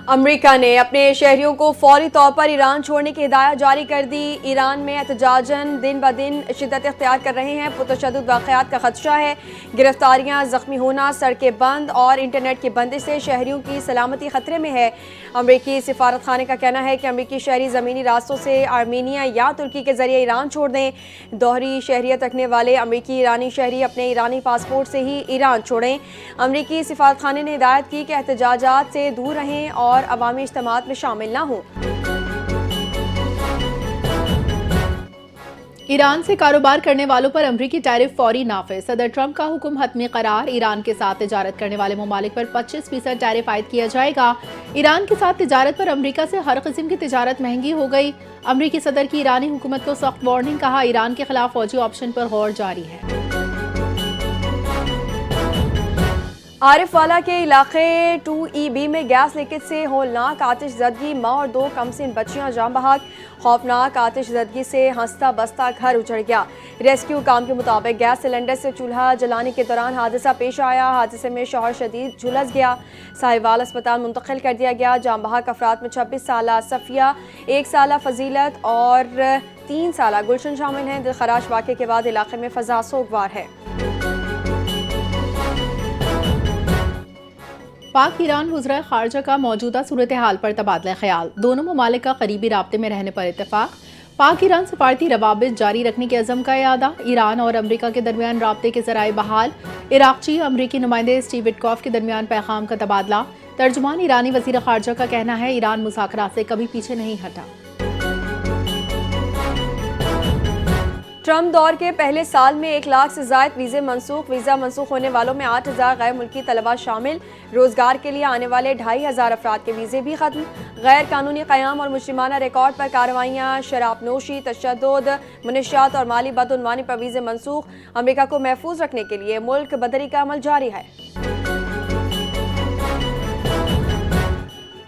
امریکہ نے اپنے شہریوں کو فوری طور پر ایران چھوڑنے کی ہدایت جاری کر دی۔ ایران میں احتجاجاً دن بدن شدت اختیار کر رہے ہیں۔ پرتشدد واقعات کا خدشہ ہے۔ گرفتاریاں، زخمی ہونا، سڑکیں بند اور انٹرنیٹ کی بندش سے شہریوں کی سلامتی خطرے میں ہے۔ امریکی سفارت خانے کا کہنا ہے کہ امریکی شہری زمینی راستوں سے آرمینیا یا ترکی کے ذریعے ایران چھوڑ دیں۔ دوہری شہریت رکھنے والے امریکی ایرانی شہری اپنے ایرانی پاسپورٹ سے ہی ایران چھوڑیں۔ امریکی سفارت خانے نے ہدایت کی کہ احتجاجات سے دور رہیں اور عوامی اجتماعات میں شامل نہ ہوں۔ ایران سے کاروبار کرنے والوں پر امریکی ٹیرف فوری نافذ۔ صدر ٹرمپ کا حکم حتمی قرار۔ ایران کے ساتھ تجارت کرنے والے ممالک پر 25% ٹیرف عائد کیا جائے گا۔ ایران کے ساتھ تجارت پر امریکہ سے ہر قسم کی تجارت مہنگی ہو گئی۔ امریکی صدر کی ایرانی حکومت کو سخت وارننگ، کہا ایران کے خلاف فوجی آپشن پر غور جاری ہے۔ عارف والا کے علاقے 2EB میں گیس لیکیج سے ہولناک آتش زدگی، ماں اور 2 کمسن بچیاں جاں بحق۔ خوفناک آتش زدگی سے ہنستا بستا گھر اجڑ گیا۔ ریسکیو کام کے مطابق گیس سلنڈر سے چولہا جلانے کے دوران حادثہ پیش آیا۔ حادثے میں شوہر شدید جھلس گیا، ساہیوال اسپتال منتقل کر دیا گیا۔ جاں بحق افراد میں 26 سالہ صفیہ، 1 سالہ فضیلت اور 3 سالہ گلشن شامل ہیں۔ دلخراش واقعے کے بعد علاقے میں فضا سوگوار ہے۔ پاک ایران وزراء خارجہ کا موجودہ صورتحال پر تبادلہ خیال۔ دونوں ممالک کا قریبی رابطے میں رہنے پر اتفاق۔ پاک ایران سفارتی روابط جاری رکھنے کے عزم کا اعادہ۔ ایران اور امریکہ کے درمیان رابطے کے ذرائع بحال۔ عراقچی امریکی نمائندے اسٹیو وٹکوف کے درمیان پیغام کا تبادلہ۔ ترجمان ایرانی وزیر خارجہ کا کہنا ہے ایران مذاکرات سے کبھی پیچھے نہیں ہٹا۔ ٹرمپ دور کے پہلے سال میں 1 لاکھ سے زائد ویزے منسوخ۔ ویزا منسوخ ہونے والوں میں 8,000 غیر ملکی طلبہ شامل۔ روزگار کے لیے آنے والے 2,500 افراد کے ویزے بھی ختم۔ غیر قانونی قیام اور مجرمانہ ریکارڈ پر کارروائیاں، شراب نوشی، تشدد، منشیات اور مالی بدعنوانی پر ویزے منسوخ۔ امریکہ کو محفوظ رکھنے کے لیے ملک بدری کا عمل جاری ہے۔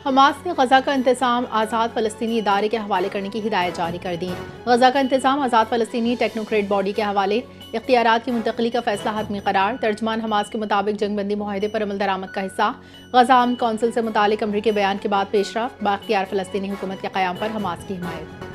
حماس نے غزہ کا انتظام آزاد فلسطینی ادارے کے حوالے کرنے کی ہدایت جاری کر دی۔ غزہ کا انتظام آزاد فلسطینی ٹیکنوکریٹ باڈی کے حوالے، اختیارات کی منتقلی کا فیصلہ حتمی قرار۔ ترجمان حماس کے مطابق جنگ بندی معاہدے پر عمل درآمد کا حصہ۔ غزہ امن کونسل سے متعلق امریکی بیان کے بعد پیش رفت، بااختیار فلسطینی حکومت کے قیام پر حماس کی حمایت۔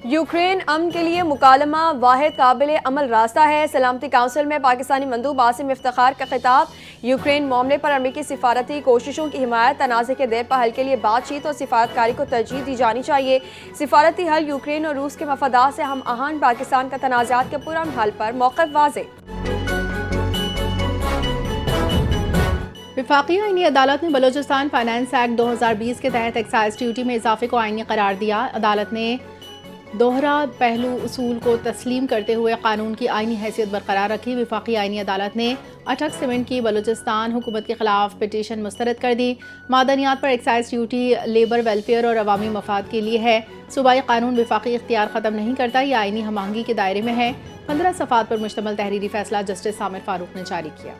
یوکرین امن کے لیے مکالمہ واحد قابل عمل راستہ ہے۔ سلامتی کونسل میں پاکستانی مندوب عاصم افتخار کا خطاب۔ یوکرین معاملے پر امریکی سفارتی کوششوں کی حمایت۔ تنازع کے دیر پا حل کے لیے بات چیت اور سفارتکاری کو ترجیح دی جانی چاہیے۔ سفارتی حل یوکرین اور روس کے مفادات سے ہم آہنگ۔ پاکستان کا تنازعات کے پرامن حل پر موقف واضح۔ وفاقی آئینی عدالت نے بلوچستان فائنانس ایکٹ 2020 کے تحت ایکسائز ڈیوٹی میں اضافے کو آئینی قرار دیا۔ عدالت نے دوہرا پہلو اصول کو تسلیم کرتے ہوئے قانون کی آئینی حیثیت برقرار رکھی۔ وفاقی آئینی عدالت نے اٹک سیمنٹ کی بلوچستان حکومت کے خلاف پٹیشن مسترد کر دی۔ معدنیات پر ایکسائز ڈیوٹی لیبر ویلفیئر اور عوامی مفاد کے لیے ہے۔ صوبائی قانون وفاقی اختیار ختم نہیں کرتا، یہ آئینی ہم آہنگی کے دائرے میں ہے۔ 15 صفحات پر مشتمل تحریری فیصلہ جسٹس عامر فاروق نے جاری کیا۔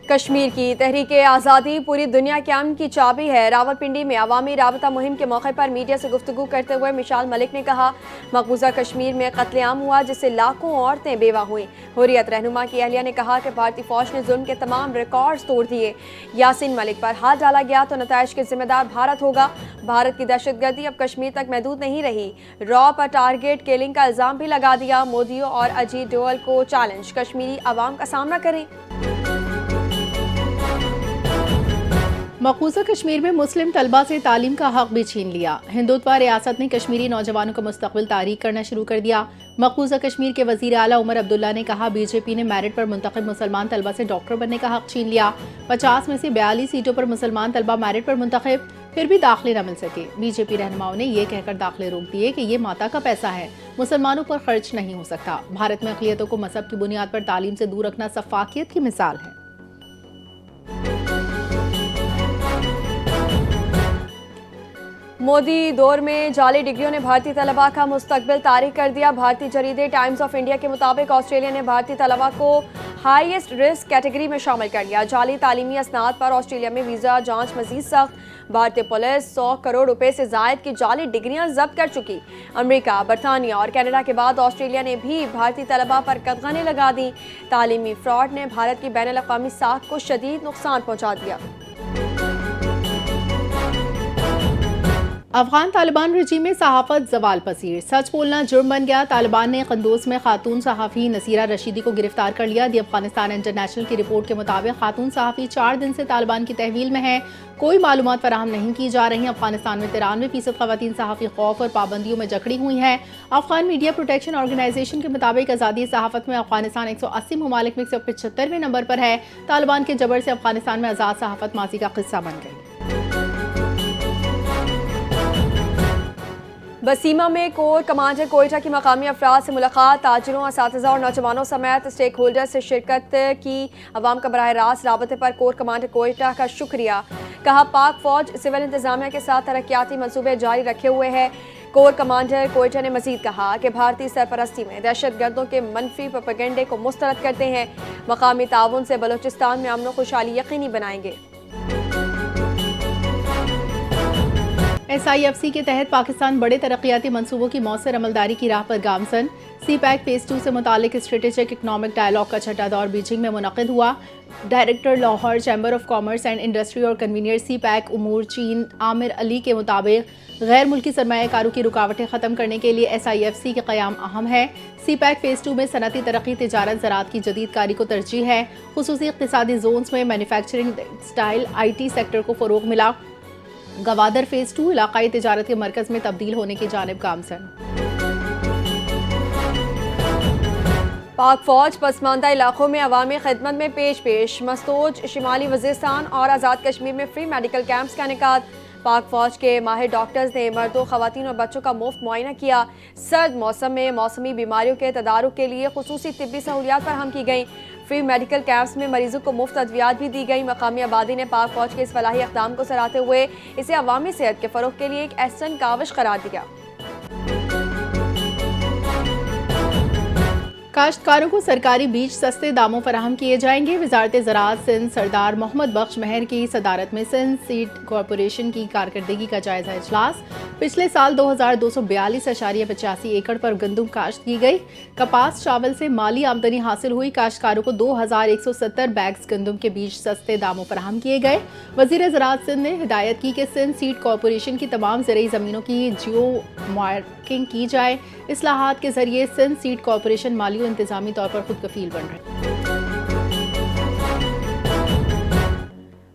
کشمیر کی تحریک آزادی پوری دنیا کے امن کی چابی ہے۔ راولپنڈی میں عوامی رابطہ مہم کے موقع پر میڈیا سے گفتگو کرتے ہوئے مشال ملک نے کہا مقبوضہ کشمیر میں قتل عام ہوا جس سے لاکھوں عورتیں بیوہ ہوئیں۔ حریت رہنما کی اہلیہ نے کہا کہ بھارتی فوج نے ظلم کے تمام ریکارڈز توڑ دیے۔ یاسین ملک پر ہاتھ ڈالا گیا تو نتائج کے ذمہ دار بھارت ہوگا۔ بھارت کی دہشت گردی اب کشمیر تک محدود نہیں رہی۔ را پر ٹارگیٹ کیلنگ کا الزام بھی لگا دیا۔ مودی اور اجیت ڈوول کو چیلنج، کشمیری عوام کا سامنا کریں۔ مقبوضہ کشمیر میں مسلم طلبہ سے تعلیم کا حق بھی چھین لیا۔ ہندوتوا ریاست نے کشمیری نوجوانوں کا مستقبل تاریک کرنا شروع کر دیا۔ مقبوضہ کشمیر کے وزیر اعلیٰ عمر عبداللہ نے کہا بی جے پی نے میرٹ پر منتخب مسلمان طلبہ سے ڈاکٹر بننے کا حق چھین لیا۔ 50 میں سے 42 سیٹوں پر مسلمان طلبہ میرٹ پر منتخب، پھر بھی داخلے نہ مل سکے۔ بی جے پی رہنماؤں نے یہ کہہ کر داخلے روک دیے کہ یہ ماتا کا پیسہ ہے، مسلمانوں پر خرچ نہیں ہو سکتا۔ بھارت میں اقلیتوں کو مذہب کی بنیاد پر تعلیم سے دور رکھنا سفاکیت کی مثال ہے۔ مودی دور میں جعلی ڈگریوں نے بھارتی طلباء کا مستقبل تاریک کر دیا۔ بھارتی جریدے ٹائمز آف انڈیا کے مطابق آسٹریلیا نے بھارتی طلباء کو ہائیسٹ رسک کیٹیگری میں شامل کر لیا۔ جعلی تعلیمی اسناد پر آسٹریلیا میں ویزا جانچ مزید سخت۔ بھارتی پولیس 100 کروڑ روپے سے زائد کی جعلی ڈگریاں ضبط کر چکی۔ امریکہ، برطانیہ اور کینیڈا کے بعد آسٹریلیا نے بھی بھارتی طلباء پر قدغنیں لگا دیں۔ تعلیمی فراڈ نے بھارت کی بین الاقوامی ساکھ کو شدید نقصان پہنچا دیا۔ افغان طالبان رجیم میں صحافت زوال پذیر، سچ بولنا جرم بن گیا۔ طالبان نے قندوز میں خاتون صحافی نصیرہ رشیدی کو گرفتار کر لیا۔ دی افغانستان انٹرنیشنل کی رپورٹ کے مطابق خاتون صحافی 4 دن سے طالبان کی تحویل میں ہیں، کوئی معلومات فراہم نہیں کی جا رہی ہیں۔ افغانستان میں 93% خواتین صحافی خوف اور پابندیوں میں جکڑی ہوئی ہیں۔ افغان میڈیا پروٹیکشن آرگنائزیشن کے مطابق آزادی صحافت میں افغانستان 180 ممالک میں 175ویں نمبر پر ہے۔ طالبان کے جبر سے افغانستان میں آزاد صحافت ماضی کا قصہ بن گئی۔ بسیمہ میں کور کمانڈر کوئٹہ کی مقامی افراد سے ملاقات، تاجروں، اساتذہ اور نوجوانوں سمیت اسٹیک ہولڈر سے شرکت کی۔ عوام کا براہ راست رابطے پر کور کمانڈر کوئٹہ کا شکریہ، کہا پاک فوج سول انتظامیہ کے ساتھ ترقیاتی منصوبے جاری رکھے ہوئے ہے۔ کور کمانڈر کوئٹہ نے مزید کہا کہ بھارتی سرپرستی میں دہشت گردوں کے منفی پروپیگنڈے کو مسترد کرتے ہیں، مقامی تعاون سے بلوچستان میں امن و خوشحالی یقینی بنائیں گے۔ SIFC کے تحت پاکستان بڑے ترقیاتی منصوبوں کی مؤثر عملداری کی راہ پر گامزن۔ سی پیک فیز 2 سے متعلق اسٹریٹجک اکنامک ڈائیلاگ کا چھٹا دور بیجنگ میں منعقد ہوا۔ Director Lahore chamber of commerce and industry اور کنوینر سی پیک امور چین عامر علی کے مطابق غیر ملکی سرمایہ کاروں کی رکاوٹیں ختم کرنے کے لیے SIFC کے قیام اہم ہے۔ سی پیک فیز 2 میں صنعتی ترقی، تجارت، زراعت کی جدید کاری کو ترجیح ہے۔ خصوصی اقتصادی زونز میں مینوفیکچرنگ، ٹیکسٹائل، IT سیکٹر کو فروغ ملا۔ گوادر فیز 2 علاقائی تجارت کے مرکز میں تبدیل ہونے کی جانب گامزن۔ پاک فوج پسماندہ علاقوں میں عوامی خدمت میں پیش مستوج شمالی وزیرستان اور آزاد کشمیر میں فری میڈیکل کیمپس کا انعقاد۔ پاک فوج کے ماہر ڈاکٹرز نے مردوں، خواتین اور بچوں کا مفت معائنہ کیا۔ سرد موسم میں موسمی بیماریوں کے تدارک کے لیے خصوصی طبی سہولیات فراہم کی گئیں۔ فری میڈیکل کیمپس میں مریضوں کو مفت ادویات بھی دی گئی۔ مقامی آبادی نے پاک فوج کے اس فلاحی اقدام کو سراہتے ہوئے اسے عوامی صحت کے فروغ کے لیے ایک احسن کاوش قرار دیا۔ کاشتکاروں کو سرکاری بیج سستے داموں فراہم کیے جائیں گے۔ وزارت زراعت سندھ سردار محمد بخش مہر کی صدارت میں سندھ سیڈ کارپوریشن کی کارکردگی کا جائزہ اجلاس۔ پچھلے سال 2242.85 ایکڑ پر گندم کاشت کی گئی۔ کپاس چاول سے مالی آمدنی حاصل ہوئی۔ کاشتکاروں کو 2170 بیگز گندم کے بیج سستے داموں فراہم کیے گئے۔ وزیر زراعت سندھ نے ہدایت کی کہ سندھ سیڈ کارپوریشن کی تمام زرعی زمینوں کی جیو مارکنگ کی جائے۔ اصلاحات کے ذریعے سندھ سیڈ کارپوریشن مالی و انتظامی طور پر خود کفیل بن رہے۔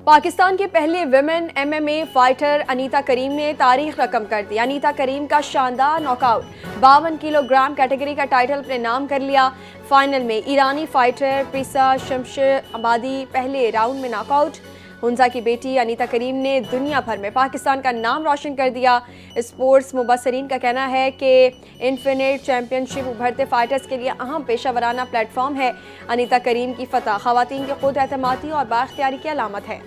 پاکستان کے پہلے ویمن MMA فائٹر انیتا کریم نے تاریخ رقم کر دی۔ انیتا کریم کا شاندار knock out, 52 kilo gram category کا ٹائٹل اپنے نام کر لیا۔ فائنل میں ایرانی فائٹر پریسا شمشیر آبادی پہلے راؤنڈ میں ناک آؤٹ۔ ہنزا کی بیٹی انیتا کریم نے دنیا بھر میں پاکستان کا نام روشن کر دیا۔ اسپورٹس مبصرین کا کہنا ہے کہ انفینٹ چیمپئن شپ ابھرتے فائٹرز کے لیے اہم پیشہ ورانہ پلیٹ فارم ہے۔ انیتا کریم کی فتح خواتین کی خود اعتمادی اور بااختیاری کی علامت ہے۔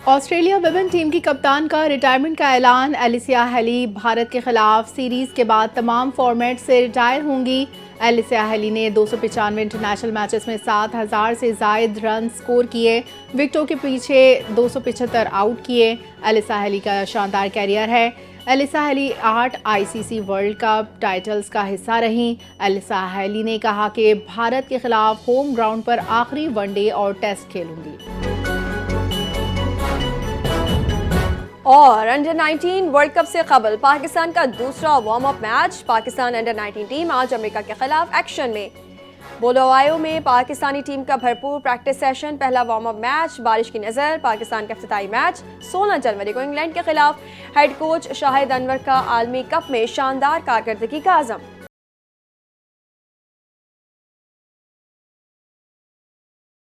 آسٹریلیا ویمن ٹیم کی کپتان کا ریٹائرمنٹ کا اعلان۔ ایلیسیا ہیلی بھارت کے خلاف سیریز کے بعد تمام فارمیٹ سے ریٹائر ہوں گی۔ ایلیسیا ہیلی نے 295 انٹرنیشنل میچز میں 7000 سے زائد رن سکور کیے، وکٹوں کے پیچھے 275 آؤٹ کیے۔ ایلیسیا ہیلی کا شاندار کیریئر ہے۔ ایلیسا ہیلی 8 ICC ورلڈ کپ ٹائٹلز کا حصہ رہیں۔ ایلیسا ہیلی نے کہا کہ بھارت کے خلاف ہوم گراؤنڈ پر آخری ون ڈے اور ٹیسٹ کھیلوں گی۔ اور انڈر 19 ورلڈ کپ سے قبل پاکستان کا دوسرا warm up match. Pakistan under 19 team آج امریکہ کے خلاف ایکشن میں۔ بولاوایو میں پاکستانی ٹیم کا بھرپور پریکٹس سیشن۔ پہلا وارم اپ میچ بارش کی نظر۔ پاکستان کا افتتاحی میچ 16 جنوری کو انگلینڈ کے خلاف۔ ہیڈ کوچ شاہد انور کا عالمی کپ میں شاندار کارکردگی کا عزم۔